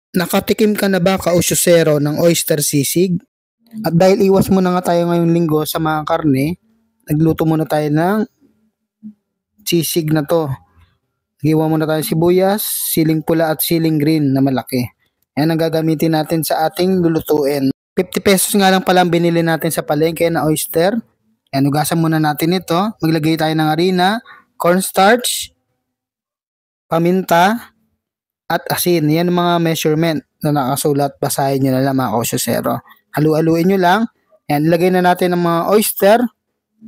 Nakatikim ka na ba, kausyosero, ng oyster sisig? At dahil iwas muna nga tayo ngayong linggo sa mga karne, nagluto muna tayo ng sisig na to. Hiwa muna tayo sibuyas, siling pula at siling green na malaki. Yan ang gagamitin natin sa ating lulutuin. 50 pesos nga lang pala ang binili natin sa palengke na oyster. Yan, ugasan muna natin ito. Maglagay tayo ng harina, cornstarch, paminta, at asin. Yan ang mga measurement na nakasulat. Basahin nyo na lang mga kausyosero. Halu-haluin nyo lang. Yan, ilagay na natin ang mga oyster.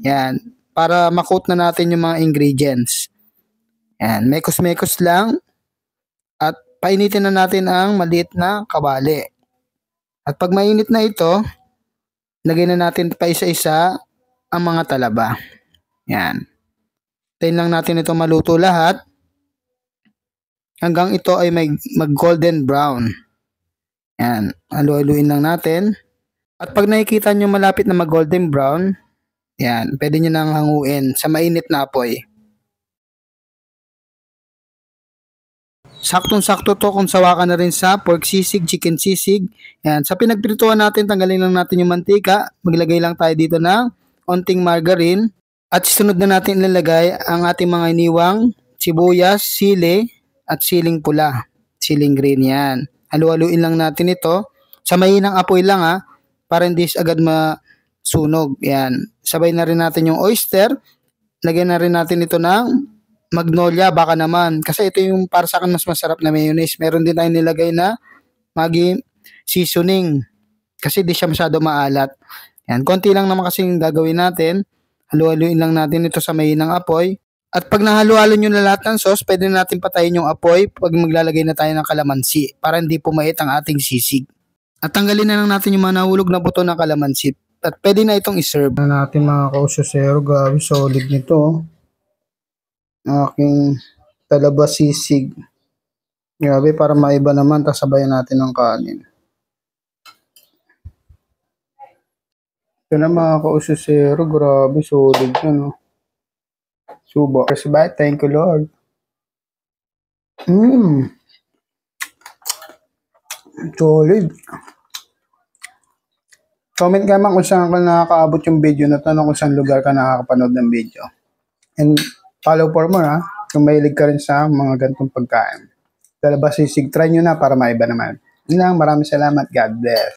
Yan, para makot na natin yung mga ingredients. Yan, mekos-mekos lang. At painitin na natin ang maliit na kawali. At pag mainit na ito, lagay na natin pa isa-isa ang mga talaba. Yan. Tayin lang natin ito maluto lahat. Hanggang ito ay mag-golden brown. Yan. Halu-haluin lang natin. At pag nakikita nyo malapit na mag-golden brown, yan, pwede nyo nang hanguin sa mainit na apoy. Saktong-sakto to kung sawa ka na rin sa pork sisig, chicken sisig. Yan. Sa pinagprituhan natin, tanggalin lang natin yung mantika. Maglagay lang tayo dito ng onting margarine. At sunod na natin ilalagay ang ating mga iniwang sibuyas, sili, at siling pula. Siling green yan. Halu-haluin lang natin ito. Sa mahinang apoy lang para hindi agad masunog. Yan. Sabay na rin natin yung oyster. Lagyan na rin natin ito ng magnolia, baka naman. Kasi ito yung para sa akin mas masarap na mayonnaise. Meron din tayong nilagay na Maggi seasoning. Kasi di siya masyado maalat. Yan. Konti lang naman kasing gagawin natin. Halu-haluin lang natin ito sa mahinang apoy. At pag nahalo-halo nyo na lahat ng sauce, pwede natin patayin yung apoy pag maglalagay na tayo ng kalamansi para hindi pumait ang ating sisig. At tanggalin na lang natin yung mga nahulog na buto ng kalamansi. At pwede na itong iserve. Na natin mga kausyosero, grabe solid nito. Aking talaba sisig. Grabe, para maiba naman, tapos sabayan natin ng kanin. Ito na mga kausyosero, grabe solid yan. Subo. First bite, thank you Lord. Solid. Comment ka man kung saan ka nakakaabot yung video na to, kung saan lugar ka nakakapanood ng video. And follow for more kung mahilig ka rin sa mga ganitong pagkain. Talaba sisig, try nyo na para maiba naman. Yun lang, maraming salamat. God bless.